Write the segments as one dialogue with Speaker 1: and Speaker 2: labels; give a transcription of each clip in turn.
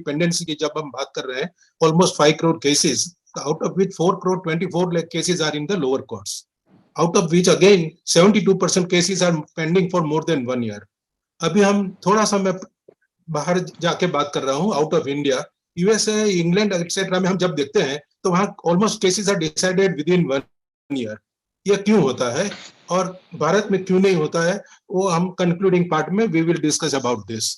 Speaker 1: Pendency की जब हम बात कर रहे हैं, almost 5 crore cases, out of which 4 crore 24 lakh cases are in the lower courts, out of which again 72% cases are pending for more than 1 year. अभी हम थोड़ा सा मैं बाहर जाके बात कर रहा हूँ, out of India, USA, England etcetera में हम जब देखते हैं तो वहाँ almost cases are decided within 1 year. ये क्यों होता है और भारत में क्यों नहीं होता है, वो हम कंक्लूडिंग पार्ट में we will discuss about this.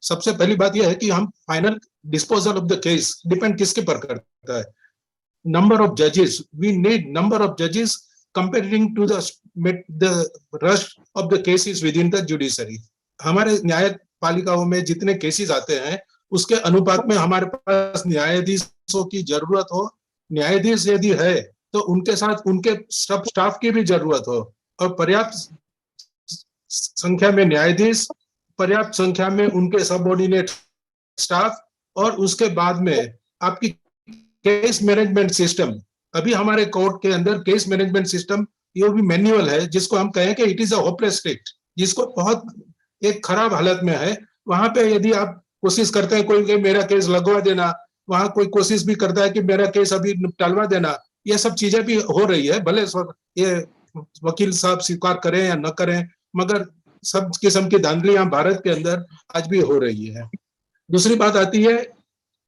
Speaker 1: सबसे पहली बात यह है कि हम final disposal of the case depend किसके पर करता है. नंबर ऑफ जजेस, वी नीड नंबर ऑफ जजेस comparing to the rush of the cases within the judiciary. हमारे न्यायपालिकाओं में जितने केसेस आते हैं उसके अनुपात में हमारे पास न्यायाधीशों की जरूरत हो. न्यायाधीश यदि है तो उनके साथ उनके सब स्टाफ की भी जरूरत हो, और पर्याप्त संख्या में न्यायाधीश, पर्याप्त संख्या में उनके सबऑर्डिनेट स्टाफ, और उसके बाद में आपकी केस मैनेजमेंट सिस्टम. अभी हमारे कोर्ट के अंदर केस मैनेजमेंट सिस्टम, ये भी मैनुअल है जिसको हम कहें कि it is a hopeless state, जिसको बहुत एक खराब हालत में है. वहां पे यदि आप कोशिश करते हैं कोई मेरा केस लगवा देना, वहां कोई कोशिश भी करता है कि मेरा केस अभी टलवा देना, ये सब चीजें भी हो रही है. भले ये वकील साहब स्वीकार करें या न करें, मगर सब किस्म की धांधलियां भारत के अंदर आज भी हो रही है. दूसरी बात आती है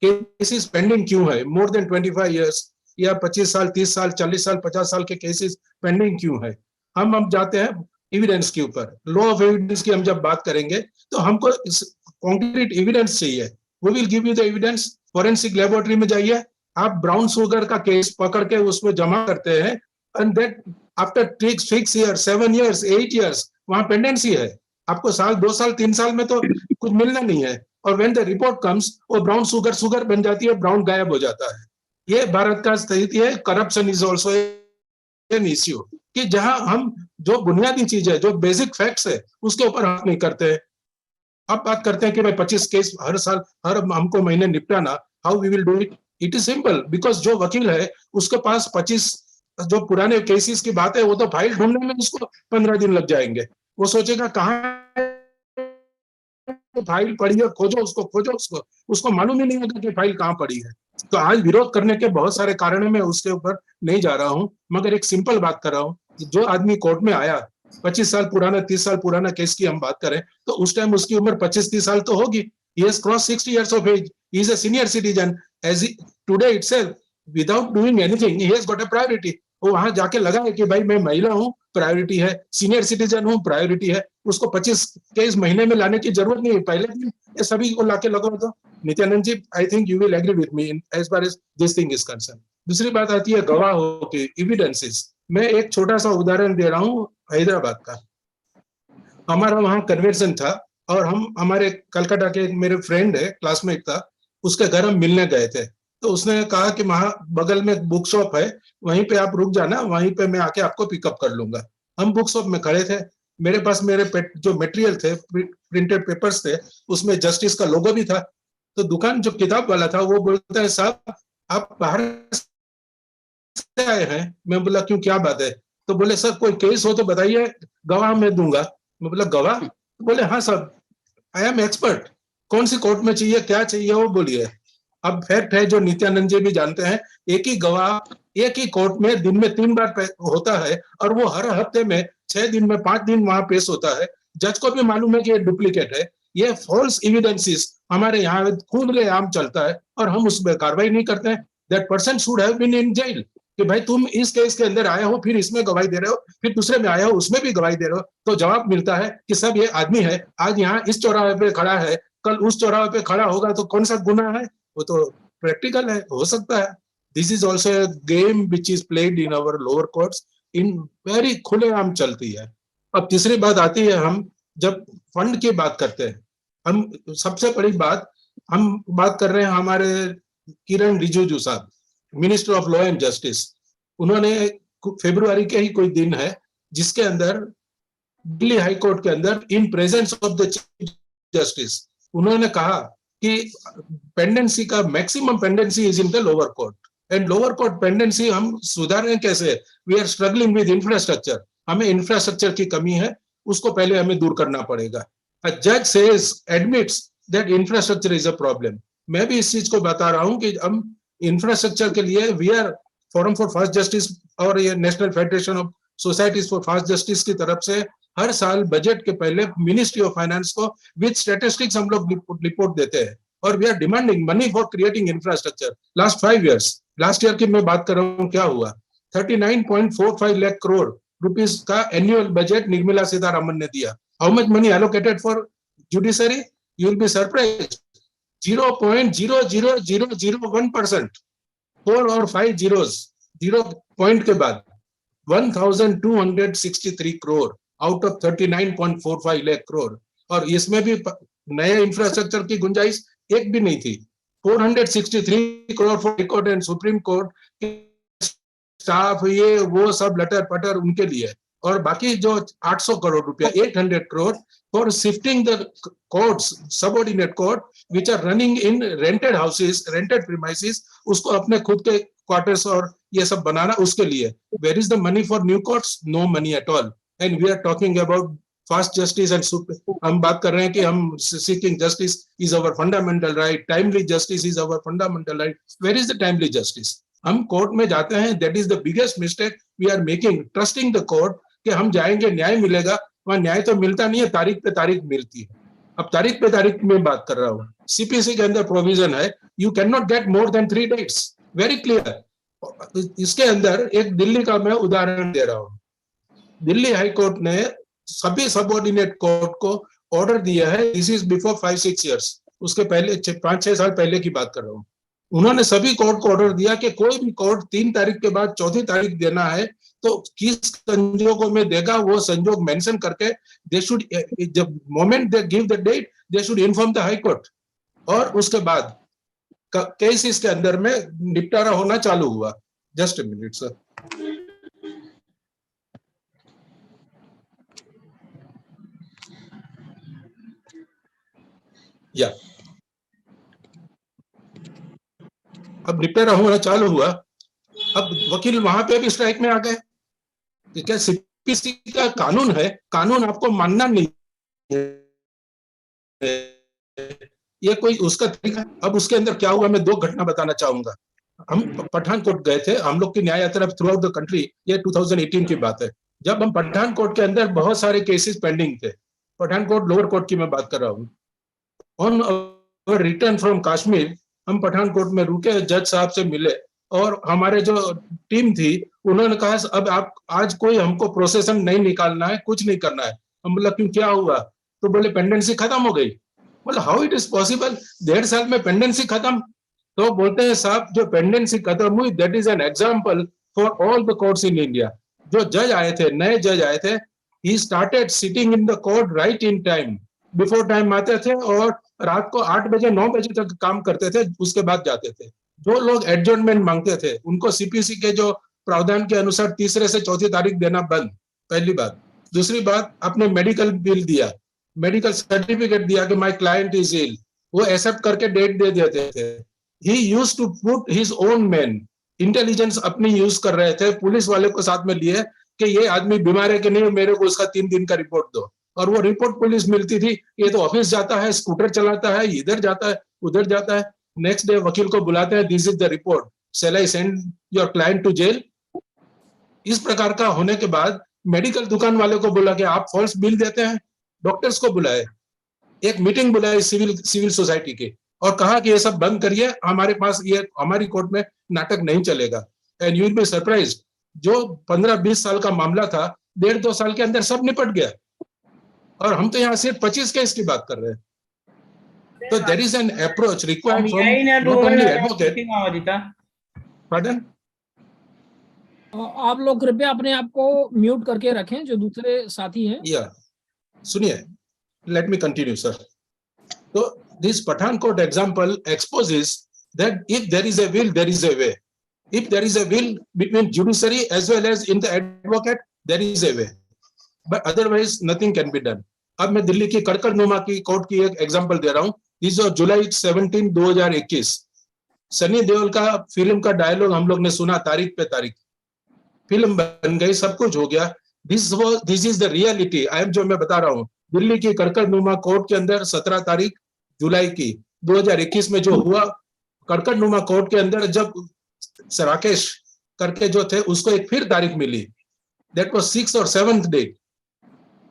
Speaker 1: केसेस पेंडिंग क्यों है, मोर देन 25 ईयर्स या 25 साल, 30 साल, 40 साल, 50 साल के केसेस पेंडिंग क्यों है. हम जाते हैं एविडेंस के ऊपर. लॉ ऑफ एविडेंस की हम जब बात करेंगे तो हमको कॉन्क्रीट एविडेंस चाहिए. We will give you the evidence. Forensic laboratory में जाइए, आप ब्राउन शुगर का केस पकड़ के उसमें जमा करते हैं, and that after 6 years, 7 years, 8 years वहां पेंडेंसी है. आपको साल, 2 साल, 3 साल में तो कुछ मिलना नहीं है, और व्हेन द रिपोर्ट कम्स वो ब्राउन शुगर बन जाती है, ब्राउन गायब हो जाता है. ये भारत का स्थिति है. Corruption is also an issue, कि जहां हम जो बुनियादी चीज है, जो बेसिक फैक्ट्स है, उसके ऊपर हाथ नहीं करते. अब बात करते हैं कि भाई 25 केस हर साल, हर हमको महीने निपटाना, how we will do it. It is simple, because जो वकील है उसके पास 25 जो पुराने केसेस की बात है, वो तो फाइल ढूंढने में उसको 15 दिन लग जाएंगे. वो सोचेगा कहाँ फाइल पड़ी है, खोजो उसको, उसको मालूम ही नहीं होगा कि फाइल कहाँ पड़ी है. तो आज विरोध करने के बहुत सारे कारण, मैं उसके ऊपर नहीं जा रहा हूं, मगर एक सिंपल बात कर रहा हूं. जो आदमी कोर्ट में आया, 25 साल पुराना, 30 साल पुराना केस की हम बात करें तो उस टाइम उसकी उम्र 25-30 साल तो होगी. He has crossed 60 years of age. He is a senior citizen. Today itself, without doing anything, he has got a priority. वो वहां जाके लगा है कि भाई मैं महिला हूँ, प्रायोरिटी है, सीनियर सिटीजन हूँ, प्रायोरिटी है. उसको 25 केस महीने में लाने की जरूरत नहीं है, पहले दिन ये सभी को लाके लगाओ. तो Nityanand ji, I think you will agree with me as far as this thing is concern. दूसरी बात आती है गवाहों के एविडेंसेस. मैं एक छोटा सा उदाहरण दे रहा हूँ हैदराबाद का. हमारा वहां कन्वेंशन था, और हम हमारे कलकत्ता के मेरे फ्रेंड है, क्लासमेट था, उसके घर हम मिलने गए थे. तो उसने कहा कि वहां बगल में बुक शॉप है, वहीं पे आप रुक जाना, वहीं पे मैं आके आपको पिकअप कर लूंगा. हम बुक शॉप में खड़े थे, मेरे पास मेरे जो मटेरियल थे, प्रिंटेड पेपर्स थे, उसमें जस्टिस का लोगो भी था. तो दुकान जो किताब वाला था वो बोलता है, साहब आप बाहर से आए हैं. मैं बोला क्यों, क्या बात है. तो बोले सर कोई केस हो तो बताइए, गवाह मैं दूंगा. मैं बोला गवाह. बोले हाँ साहब, आई एम एक्सपर्ट, कौन सी कोर्ट में चाहिए, क्या चाहिए वो बोलिए. अब फैक्ट है जो नित्यानंद जी भी जानते हैं, एक ही गवाह एक ही कोर्ट में दिन में 3 बार होता है, और वो हर हफ्ते में 6 दिन में 5 दिन वहां पेश होता है. जज को भी मालूम है कि ये डुप्लीकेट है. ये फॉल्स एविडेंसेस हमारे यहाँ खुद आम चलता है, और हम उसमें कार्रवाई नहीं करते हैं. That person should have been in jail, कि भाई तुम इस केस के अंदर आए हो, फिर इसमें गवाही दे रहे हो, फिर दूसरे में आए हो, उसमें भी गवाही दे रहे हो. तो जवाब मिलता है कि सब ये आदमी है, आज यहाँ इस चौराहे पे खड़ा है, कल उस चौराहे पे खड़ा होगा, तो कौन सा गुनाह है. वो तो प्रैक्टिकल है, हो सकता है. This is also a game which is played in our lower courts, in very खुलेआम चलती है. अब तीसरी बात आती है, हम जब फंड की बात करते हैं, हम सबसे बड़ी बात हम बात कर रहे हैं हमारे किरण रिजिजू साहब, minister of law and justice. उन्होंने फरवरी के ही कोई दिन है जिसके अंदर दिल्ली हाई कोर्ट के अंदर in presence of the chief justice उन्होंने कहा कि पेंडेंसी का maximum pendency is in the lower court, and lower court pendency हम सुधारें कैसे. We are struggling with infrastructure. हमें इंफ्रास्ट्रक्चर की कमी है, उसको पहले हमें दूर करना पड़ेगा. A judge says, admits that infrastructure is a problem. मैं भी इस चीज को बता रहा हूं कि हम इंफ्रास्ट्रक्चर के लिए we are forum for fast justice और ये national federation of societies for fast justice की तरफ से हर साल बजट के पहले मिनिस्ट्री ऑफ फाइनेंस को विद स्टैटिस्टिक्स हम लोग रिपोर्ट देते हैं और we are demanding money for creating infrastructure last 5 years। Last year की मैं बात कर रहा हूँ, क्या हुआ, 39.45 लाख करोड़ रुपीस का एनुअल बजट निर्मला सीतारमन ने दिया। How much money allocated for judiciary, you will be surprised, 0.00001%, 4 और 5 zeros, 0 पॉइंट के बाद 1263 करोड़ आउट ऑफ 39.45 लाख करोड़। और इसमें भी नए इंफ्रास्ट्रक्चर की गुंजाइश एक भी नहीं थी। 463 crore for high court and supreme court के स्टाफ, ये वो सब लटर पटर उनके लिए, और बाकी जो 800 करोड़ रुपया 800 crore for shifting the courts, subordinate court which are running in rented houses, rented premises, उसको अपने खुद के क्वार्टर्स और ये सब बनाना, उसके लिए। Where is the money for new courts? No money at all. And we are talking about fast justice and हम बात कर रहे हैं कि हम seeking justice is our fundamental right, timely justice is our fundamental right. Where is the timely justice? हम court में जाते हैं, that is the biggest mistake we are making, trusting the court कि हम जाएंगे न्याय मिलेगा, वहां न्याय तो मिलता नहीं है, तारीख पे तारीख मिलती है। अब तारीख पे तारीख में बात कर रहा हूँ, सीपीसी के अंदर प्रोविजन है you can not get more than 3 dates, very clear. इसके अंदर एक दिल्ली का मैं उदाहरण दे रहा हूँ। दिल्ली हाई कोर्ट ने सभी सबऑर्डिनेट कोर्ट को ऑर्डर दिया है, दिस इज बिफोर 5-6 years, उसके पहले 5-6 साल पहले की बात कर रहा हूँ। उन्होंने सभी कोर्ट को ऑर्डर दिया कि कोई भी कोर्ट 3 तारीख के बाद 4थी तारीख देना है तो किस संजोगों में देगा, वो संजोग मेंशन करके दे शुड, जब moment they give the date they should inform the high court, और उसके बाद केस इसके अंदर में निपटारा होना चालू हुआ। Just a minute sir. या अब निपटारा होना चालू हुआ, अब वकील वहां पे भी स्ट्राइक में आ गए। क्या सीपीसी का कानून है, कानून आपको मानना नहीं है, ये कोई उसका तरीका। अब उसके अंदर क्या हुआ, मैं 2 घटना बताना चाहूंगा। हम पठानकोट गए थे, हम लोग की न्याय यात्रा थ्रू आउट द कंट्री, ये 2018 की बात है। जब हम पठानकोट के अंदर बहुत सारे केसेस पेंडिंग थे, पठानकोट लोअर कोर्ट की मैं बात कर रहा हूँ। ऑन रिटर्न फ्रॉम कश्मीर हम पठानकोट में रुके, जज साहब से मिले और हमारे जो टीम थी उन्होंने कहा अब आप आज कोई हमको प्रोसेसन नहीं निकालना है, कुछ नहीं करना है। हम बोला क्यों, क्या हुआ? तो बोले पेंडेंसी खत्म हो गई। बोला हाउ इट इज पॉसिबल, 1.5 साल में पेंडेंसी खत्म? तो बोलते हैं साहब जो पेंडेंसी खत्म हुई that is an example for all the courts in India. जो जज आए थे, नए जज आए थे, he started sitting in the court right in time, before time आते थे और रात को 8 बजे 9 बजे तक काम करते थे, उसके बाद जाते थे। जो लोग एडजर्नमेंट मांगते थे उनको सीपीसी के जो प्रावधान के अनुसार तीसरे से चौथी तारीख देना बंद, पहली बात। दूसरी बात, आपने मेडिकल बिल दिया, मेडिकल सर्टिफिकेट दिया कि माय क्लाइंट इज इल, वो एक्सेप्ट करके डेट दे देते थे। He used to put his own man, intelligence अपनी यूज कर रहे थे, पुलिस वाले को साथ में लिए कि ये आदमी बीमार है कि नहीं, मेरे को उसका 3 दिन का रिपोर्ट दो। और वो रिपोर्ट पुलिस मिलती थी, ये तो ऑफिस जाता है, स्कूटर चलाता है, इधर जाता है उधर जाता है। नेक्स्ट डे वकील को बुलाते हैं, this is the report, shall I send your client to jail? इस प्रकार का होने के बाद मेडिकल दुकान वाले को बोला कि आप फॉल्स बिल देते हैं। डॉक्टर्स को बुलाए, एक मीटिंग बुलाई सिविल सोसाइटी की और कहा कि ये सब बंद करिए, हमारे पास ये हमारी कोर्ट में नाटक नहीं चलेगा। And you will be surprised, जो 15-20 साल का मामला था 1.5-2 साल के अंदर सब निपट गया, और हम तो यहाँ सिर्फ 25 केस की बात कर रहे हैं। तो there is an approach required from not only advocate. Pardon?
Speaker 2: आप लोग कृपया अपने आप को म्यूट करके रखें, जो दूसरे साथी हैं।
Speaker 1: या सुनिए, let me continue sir. So this Pathankot example exposes that if there is a will, there is a way. If there is a will between judiciary as well as in the advocate, there is a way. But otherwise nothing can be done. अब मैं दिल्ली की कड़कड़नुमा की court की एक example दे रहा हूँ। This of July 17, 2021, Sunny Deol का film का डायलॉग हम लोग ने सुना, तारीख पे तारीख, फिल्म बन गई, सब कुछ हो गया। This is the reality. I am जो मैं बता रहा हूँ, दिल्ली की कड़कड़नुमा कोर्ट के अंदर 17 तारीख जुलाई की 2021 में जो हुआ कड़कड़नुमा कोर्ट के अंदर, जब राकेश करके जो थे उसको एक फिर तारीख मिली, दैट वाज 6th और 7th डेट,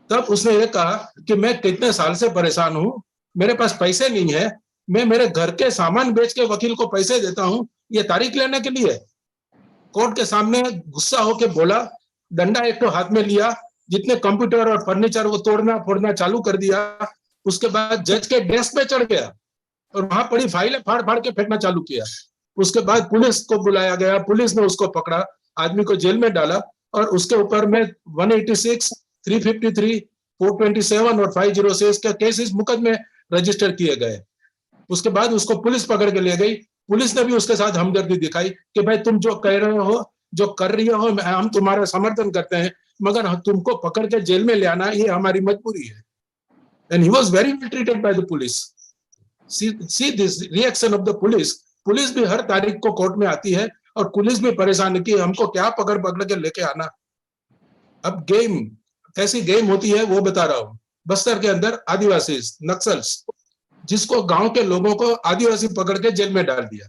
Speaker 1: तब उसने ये कहा कि मैं कितने साल से परेशान हूं, मेरे पास पैसे नहीं है, मैं मेरे घर के सामान बेच के वकील को पैसे देता हूं ये तारीख लेने के लिए। कोर्ट के सामने गुस्सा होकर बोला, डंडा एक तो हाथ में लिया, जितने कंप्यूटर और फर्नीचर वो तोड़ना फोड़ना चालू कर दिया। उसके बाद जज के डेस्क पे चढ़ गया और वहां पड़ी फाइलें फाड़ फाड़ के फेंकना चालू किया। उसके बाद पुलिस को बुलाया गया, पुलिस ने उसको पकड़ा, आदमी को जेल में डाला और उसके ऊपर में 186, 353, 427 और 506 के केसेस मुकदमे रजिस्टर किए गए। उसके बाद उसको पुलिस पकड़ के ले गई। पुलिस ने भी उसके साथ हमदर्दी दिखाई कि भाई तुम जो कह रहे हो, जो कर रही हो, हम तुम्हारा समर्थन करते हैं, मगर तुमको पकड़ के जेल में ले आना ये हमारी मजबूरी है। And he was very well treated by the police. See this reaction of the police. Police भी हर तारीख को कोर्ट में आती है और पुलिस भी परेशान है कि हमको क्या पकड़ पकड़ के लेके आना। अब गेम कैसी गेम होती है वो बता रहा हूं। बस्तर के अंदर आदिवासी नक्सल्स, जिसको गांव के लोगों को आदिवासी पकड़ के जेल में डाल दिया।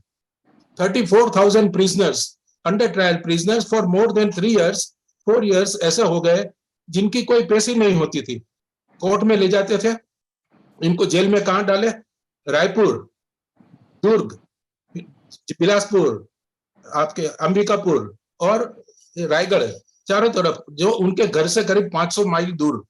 Speaker 1: 34,000 prisoners, under trial prisoners for more than 3 years, 4 years ऐसे हो गए जिनकी कोई पेशी नहीं होती थी। कोर्ट में ले जाते थे, इनको जेल में कहां डाले? रायपुर, दुर्ग, बिलासपुर, आपके अंबिकापुर और रायगढ़, चारों तरफ, जो उनके घर से करीब 500 माइल दूर,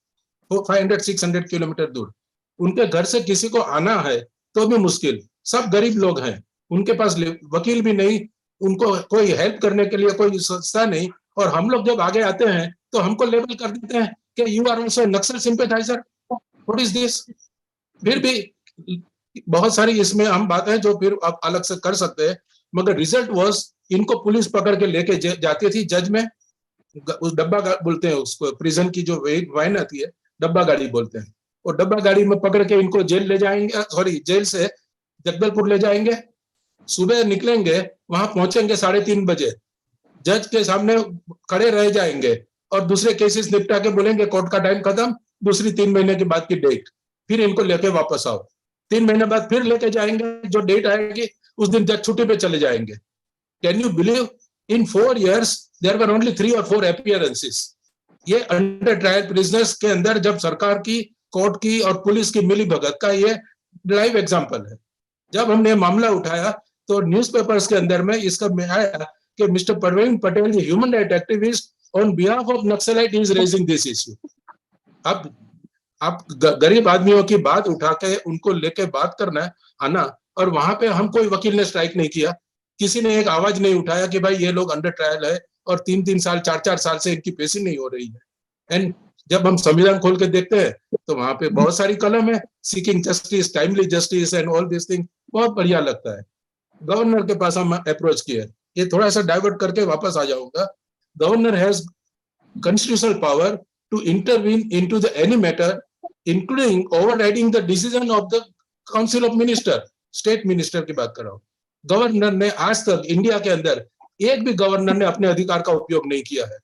Speaker 1: 500-600 किलोमीटर दूर, उनके घर से किसी को आना है तो भी मुश्किल। सब गरीब लोग हैं, उनके पास वकील भी नहीं, उनको कोई हेल्प करने के लिए कोई संस्था नहीं। और हम लोग जब आगे आते हैं तो हमको लेबल कर देते हैं कि you are also Naxal sympathiser, what is this. फिर भी बहुत सारी इसमें हम बातें जो फिर आप अलग से कर सकते हैं, मगर रिजल्ट वाज इनको पुलिस पकड़ के लेके जाती थी जज में, उस डब्बा बोलते हैं उसको, प्रिजन की जो वैन आती है डब्बा गाड़ी बोलते हैं, और डब्बा गाड़ी में पकड़ के इनको जेल ले जाएंगे, सॉरी जेल से जगदलपुर ले जाएंगे। सुबह निकलेंगे, वहां पहुंचेंगे 3:30 बजे, जज के सामने खड़े रह जाएंगे और दूसरे केसेस निपटा के बोलेंगे कोर्ट का टाइम खत्म, दूसरी 3 महीने के बाद की डेट, फिर इनको लेके वापस आओ। 3 महीने बाद फिर लेके जाएंगे, जो डेट आएगी उस दिन जज छुट्टी पे चले जाएंगे। Can you believe, in 4 years there were only 3 or 4 appearances। ये अंडर ट्रायल प्रिजनर्स के अंदर जब सरकार की, कोर्ट की और पुलिस की मिली भगत का ये लाइव एग्जांपल है। जब हमने मामला उठाया तो न्यूज़पेपर्स के अंदर में इसका आया कि mister Parveen Patel, human right activist, on behalf of naxalite is raising this issue. अब आप गरीब आदमियों की बात उठा के उनको लेके बात करना आना, और वहां पे हम कोई वकील ने स्ट्राइक नहीं किया, किसी ने एक आवाज नहीं उठाया कि भाई ये लोग अंडर ट्रायल है और 3-3 साल 4-4 साल से इनकी पेशी नहीं हो रही है। एंड जब हम संविधान खोल के देखते हैं तो वहां पे बहुत सारी कलम है, seeking justice, timely justice and all this thing, बहुत बढ़िया लगता है। गवर्नर के पास हम अप्रोच किए, ये थोड़ा सा डाइवर्ट करके वापस आ जाऊंगा। Governor has constitutional power to intervene into the any matter, including overriding the decision of the council of minister, state minister की बात कर रहा हूं। गवर्नर ने आज तक इंडिया के अंदर एक भी गवर्नर ने अपने अधिकार का उपयोग नहीं किया है,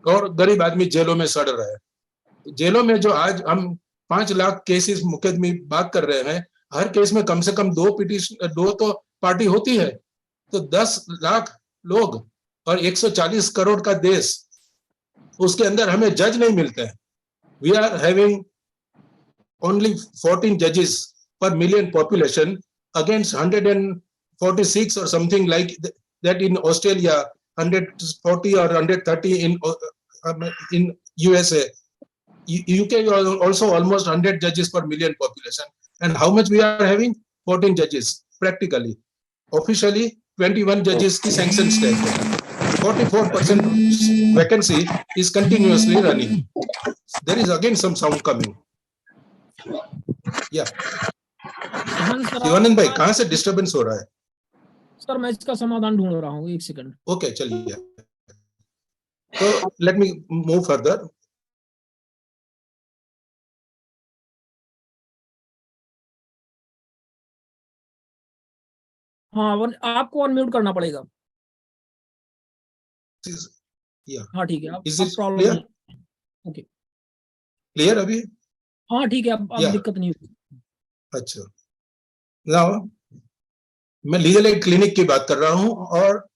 Speaker 1: और गरीब आदमी जेलों में सड़ रहा है। जेलों में जो आज हम 5 लाख केसेस मुकदमे बात कर रहे हैं, हर केस में कम से कम 2 पिटीशन, 2 तो पार्टी होती है, तो 10 लाख लोग और 140 करोड़ का देश, उसके अंदर हमें जज नहीं मिलते हैं। वी आर हैविंग ओनली 14 जजेस पर million population against 146 or something like that in Australia, 140 or 130 in USA. UK also almost 100 judges per million population. And how much we are having? 14 judges practically. Officially 21 judges की sanction state है। 44% vacancy is continuously running. There is again some sound coming. Yeah. Shivanand भाई, कहाँ से disturbance हो रहा है?
Speaker 2: Sir मैं इसका समाधान ढूंढ रहा हूँ, 1 सेकंड।
Speaker 1: ओके, चलिए, तो लेट मी मूव फर्दर।
Speaker 2: हाँ, आपको अनम्यूट करना पड़ेगा। हाँ ठीक है, अब
Speaker 1: प्रॉब्लम
Speaker 2: ओके
Speaker 1: क्लियर अभी?
Speaker 2: हाँ ठीक है, अब दिक्कत नहीं होगी।
Speaker 1: अच्छा, नाउ मैं लीगल एड क्लिनिक की बात कर रहा हूं, और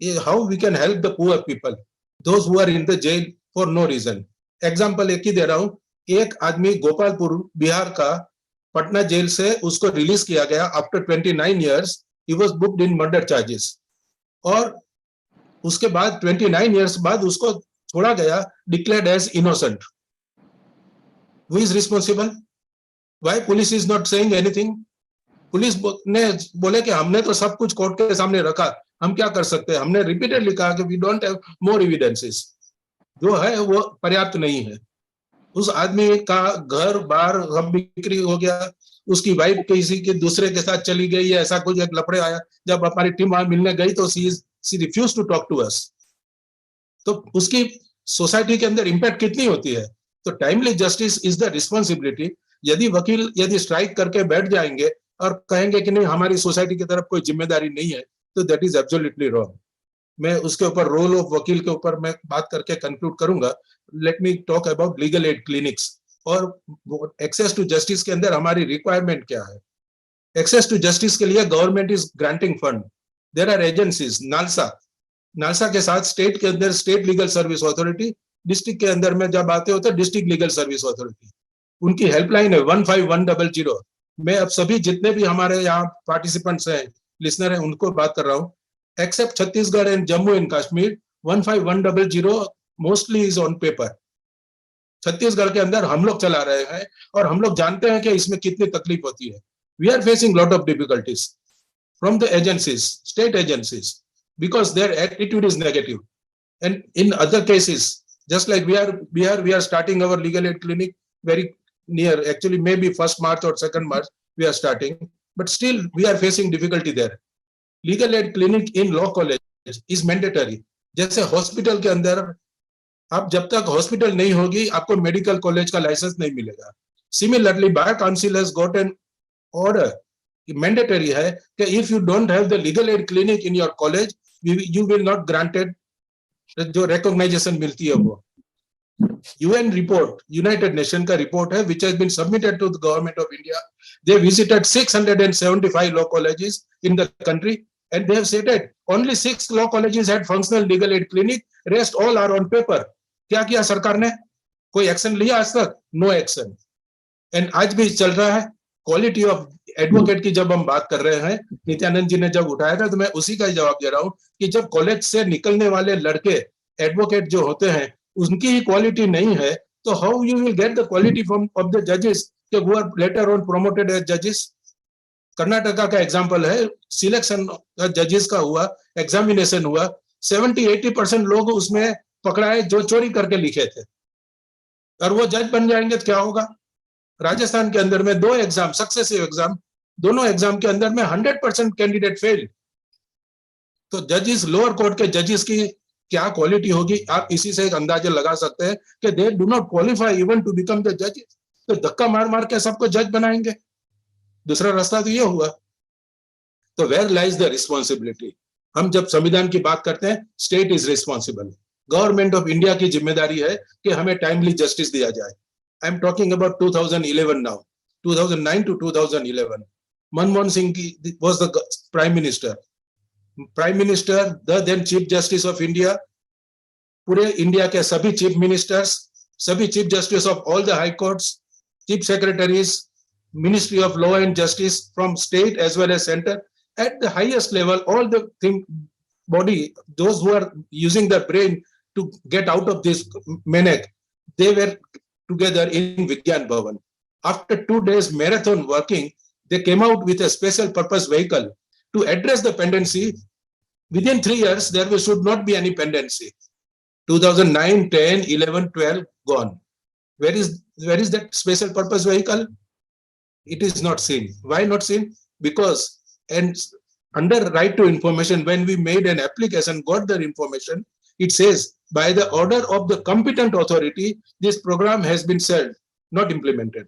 Speaker 1: ये how we can help the poor people, those who are in the jail for no reason. Example एक ही दे रहा हूं। एक आदमी गोपालपुर बिहार का पटना जेल से उसको रिलीज किया गया after 29 years। He was booked in murder charges, और उसके बाद 29 years बाद उसको छोड़ा गया declared as innocent. Who is responsible? Why police is not saying anything? Police ने बोले कि हमने तो सब कुछ कोर्ट के सामने रखा, हम क्या कर सकते हैं। हमने रिपीटेडली कहा कि we don't have more evidences, जो है वो पर्याप्त नहीं है। उस आदमी का घर बार सब बिक्री हो गया, उसकी वाइफ किसी के दूसरे के साथ चली गई, ऐसा कुछ एक लफड़े आया। जब हमारी टीम वहां मिलने गई तो she refuse to talk to us. तो उसकी सोसाइटी के अंदर इंपैक्ट कितनी होती है। तो timely justice is the responsibility. यदि वकील यदि स्ट्राइक करके बैठ जाएंगे और कहेंगे कि नहीं हमारी सोसाइटी की तरफ कोई जिम्मेदारी नहीं है, तो दैट इज एब्सोल्युटली रॉन्ग। मैं उसके ऊपर रोल ऑफ वकील के ऊपर मैं बात करके कंक्लूड करूंगा। Let me talk about legal aid clinics और एक्सेस टू जस्टिस के अंदर हमारी रिक्वायरमेंट क्या है। एक्सेस टू जस्टिस के लिए government is granting fund. There are agencies, NALSA, NALSA के साथ स्टेट के अंदर state legal service authority, district के अंदर में जब आते हो तो डिस्ट्रिक्ट लीगल सर्विस अथॉरिटी। उनकी हेल्पलाइन है 15100। मैं अब सभी जितने भी हमारे यहाँ पार्टिसिपेंट्स हैं, लिसनर हैं, उनको बात कर रहा हूँ। Except Chhattisgarh and Jammu and Kashmir, 15100 mostly is on paper. Chhattisgarh के अंदर हम लोग चला रहे हैं और हम लोग जानते हैं कि इसमें कितनी तकलीफ होती है। We are facing lot of difficulties from the agencies, state agencies, because their attitude is negative. And in other cases, just like we are starting our legal aid clinic very near, actually maybe 1st March or 2nd March we are starting, but still we are facing difficulty there. Legal aid clinic in law college is mandatory. जैसे hospital के अंदर आप जब तक hospital नहीं होगी आपको medical college का लाइसेंस नहीं मिलेगा। Similarly bar council has got an order, mandatory है कि if you don't have the legal aid clinic in your college, you will not granted जो रिकॉग्नाइजेशन मिलती है वो। यूएन रिपोर्ट, यूनाइटेड नेशन का रिपोर्ट है which has been submitted to the government of India. They visited 675 law colleges in the country and they have stated only 6 law colleges had functional legal aid clinic, rest all are on paper. क्या किया सरकार ने? कोई action लिया आज तक? No action. And आज भी चल रहा है। क्वालिटी ऑफ एडवोकेट की जब हम बात कर रहे हैं, नित्यानंद जी ने जब उठाया था तो मैं उसी का जवाब दे रहा हूं कि जब कॉलेज से निकलने वाले लड़के एडवोकेट जो होते हैं उनकी ही क्वालिटी नहीं है, तो how you will get the quality from of the जजेस who are later on promoted as जजेस। कर्नाटका का एग्जांपल है, सिलेक्शन जजेस का हुआ, एग्जामिनेशन हुआ, 70-80% लोग उसमें पकड़ाए जो चोरी करके लिखे थे, और वो जज बन जाएंगे तो क्या होगा। राजस्थान के अंदर में 2 एग्जाम, सक्सेसिव एग्जाम, दोनों एग्जाम के अंदर में 100% कैंडिडेट फेल। तो जजेस, लोअर कोर्ट के जजेस की क्या क्वालिटी होगी, आप इसी से एक अंदाजा लगा सकते हैं कि they do not qualify even to become the जजेस। तो धक्का मार मार के सबको जज बनाएंगे, दूसरा रास्ता तो ये हुआ। तो वेयर लाइज द रिस्पॉन्सिबिलिटी। हम जब संविधान की बात करते हैं, state is responsible, government of India की जिम्मेदारी है कि हमें टाइमली जस्टिस दिया जाए। I am talking about 2011 now, 2009 to 2011. Manmohan Singh was the prime minister. Prime minister, the then Chief Justice of India, पूरे इंडिया के सभी चीफ मिनिस्टर्स, सभी chief justice of all the high courts, chief secretaries, ministry of law and justice from state as well as centre, at the highest level, all the body, those who are using their brain to get out of this menace, they were together in Vigyan Bhavan. After 2 days marathon working, they came out with a special purpose vehicle to address the pendency. Within 3 years, there should not be any pendency. 2009, 10, 11, 12, gone. Where is that special purpose vehicle? It is not seen. Why not seen? Because and under right to information, when we made an application, got the information, it says by the order of the competent authority, this program has been shelved, not implemented.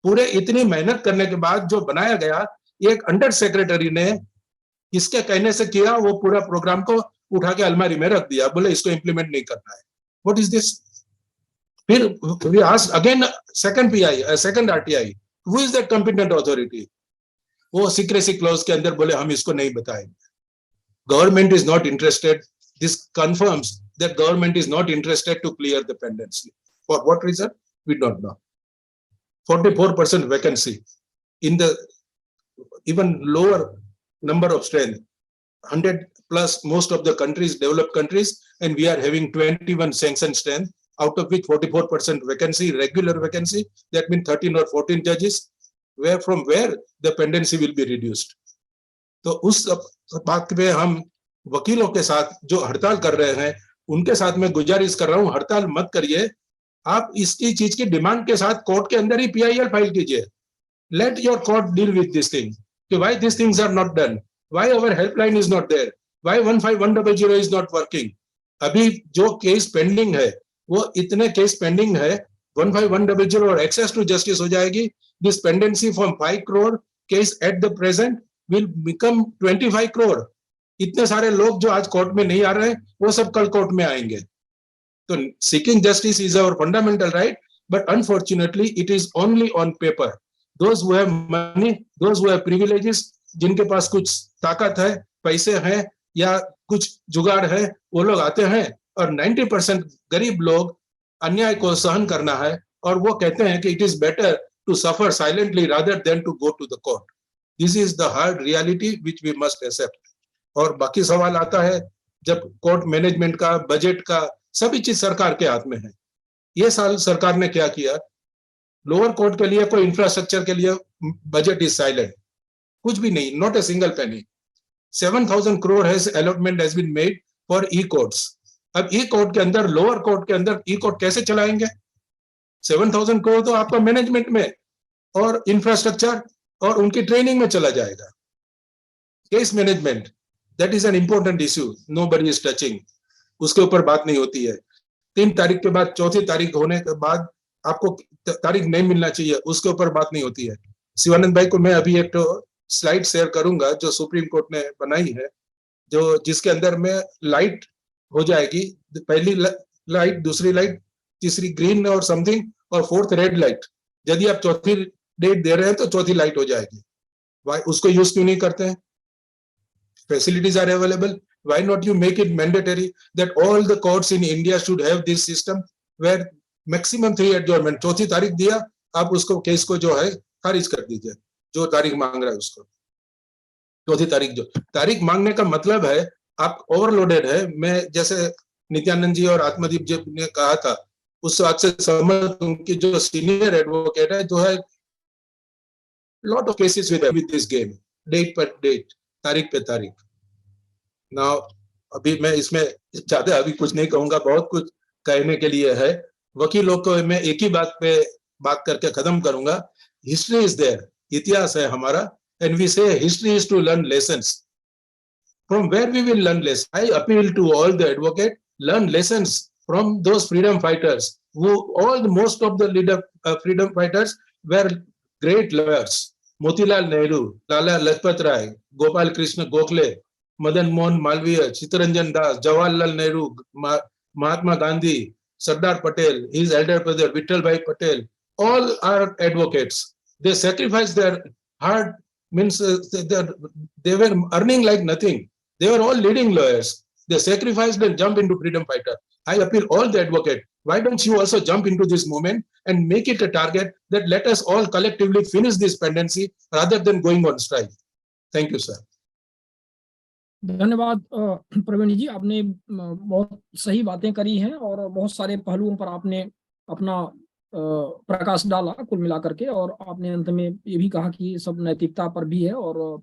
Speaker 1: पूरे इतनी मेहनत करने के बाद जो बनाया गया, एक अंडर सेक्रेटरी ने इसके कहने से किया, वो पूरा प्रोग्राम को उठा के अलमारी में रख दिया, बोले इसको इंप्लीमेंट नहीं करना है। What is this? फिर we asked again, second PI, second RTI, who is that competent authority? वो सीक्रेसी क्लॉज के अंदर बोले हम इसको नहीं बताएंगे. Government is not interested. This confirms that government is not interested to clear the pendency. For what reason? We don't know. 44% vacancy in the even lower number of strength. 100 plus most of the countries, developed countries, and we are having 21 sanctioned strength, out of which 44% vacancy, regular vacancy. That means 13 or 14 judges. From where the pendency will be reduced? तो उस बात पे हम वकीलों के साथ जो हड़ताल कर रहे हैं उनके साथ मैं गुजारिश कर रहा हूं, हड़ताल मत करिए. आप इसकी चीज की डिमांड के साथ कोर्ट के अंदर ही PIL फाइल कीजिए. Let your court deal with this thing. Why this things are not done, why our helpline is not there, why 15100 is not working. अभी जो केस पेंडिंग है वो इतने केस पेंडिंग है. 15100 और एक्सेस टू जस्टिस हो जाएगी. This pendency from 5 crore case at the present will become 25 crore. इतने सारे लोग जो आज कोर्ट में नहीं आ रहे हैं वो सब कल कोर्ट में आएंगे. तो seeking justice is our fundamental right, but unfortunately it is only on paper. Those who have money, those who have privileges, जिनके पास कुछ ताकत है, पैसे हैं या कुछ जुगाड़ है, वो लोग आते हैं और 90% गरीब लोग अन्याय को सहन करना है और वो कहते हैं कि it is better to suffer silently rather than to go to the court. This is the hard reality which we must accept. और बाकी सवाल आता है जब कोर्ट मैनेजमेंट का, बजट का, सभी चीज सरकार के हाथ में है. ये साल सरकार ने क्या किया? लोअर कोर्ट के लिए कोई इंफ्रास्ट्रक्चर के लिए बजट इज साइलेंट. कुछ भी नहीं, not a single penny. 7,000 crore has allotment has been made for e courts. अब ई कोर्ट के अंदर, लोअर कोर्ट के अंदर ई कोर्ट कैसे चलाएंगे? 7,000 crore तो आपका मैनेजमेंट में और इंफ्रास्ट्रक्चर और उनकी ट्रेनिंग में चला जाएगा. Case management, that is an important issue, nobody is touching. उसके ऊपर बात नहीं होती है. 3 तारीख के बाद 4थी तारीख होने के बाद आपको तारीख नहीं मिलना चाहिए, उसके ऊपर बात नहीं होती है. शिवानंद भाई को मैं अभी एक तो स्लाइड शेयर करूंगा जो सुप्रीम कोर्ट ने बनाई है, जो जिसके अंदर में लाइट हो जाएगी. पहली लाइट, दूसरी लाइट, तीसरी ग्रीन और समथिंग और 4th रेड लाइट. यदि आप चौथी डेट दे रहे हैं तो चौथी लाइट हो जाएगी. वाई उसको यूज क्यों नहीं करते हैं? Facilities are available. Why not you make it mandatory that all the courts in India should have this system where maximum 3 adjournment. चौथी तारीख दिया, आप उसको केस को जो है खारिज कर दीजिए, जो तारीख मांग रहा है उसको. चौथी तारीख, जो तारीख मांगने का मतलब है आप ओवरलोडेड है. मैं जैसे नित्यानंद जी और आत्मदीप जी ने कहा था उस बात से सहमत. उनकी जो सीनियर एडवोकेट है जो है, lot of cases with this game, date per date, तारीख पे तारीख. Now अभी मैं इसमें ज्यादा अभी कुछ नहीं कहूंगा, बहुत कुछ कहने के लिए है. वकीलों को मैं एक ही बात पे बात करके खत्म करूंगा. हिस्ट्री इज देयर, इतिहास है हमारा, and we say history is to learn lessons. From where we will learn lessons? I appeal to all the advocate, learn lessons from those freedom fighters who most of the leader freedom fighters were great lawyers. Motilal Nehru, Lala Lajpat Rai, Gopal Krishna Gokhale, Madan Mohan Malviya, Chittaranjan Das, Jawaharlal Nehru, Mahatma Gandhi, Sardar Patel, his elder brother Vittal Bhai Patel, all are advocates. They sacrificed their hard, means they were earning like nothing. They were all leading lawyers. They sacrificed and jumped into freedom fighter. I appeal all the advocate. Why don't you also jump into this movement and make it a target that let us all collectively finish this pendency rather than going on strike. Thank you, sir.
Speaker 2: धन्यवाद प्रवीण जी, आपने बहुत सही बातें करी हैं और बहुत सारे पहलुओं पर आपने अपना प्रकाश डाला कुल मिलाकर के. और आपने अंत में ये भी कहा कि सब नैतिकता पर भी है और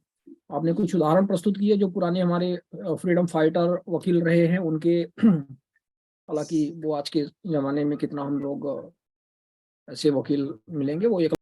Speaker 2: आपने कुछ उदाहरण प्रस्तुत किए जो पुराने हमारे फ्रीडम फाइटर वकील रहे हैं उनके. हालांकि वो आज के जमाने में कितना हम लोग ऐसे वकील मिलेंगे वो एक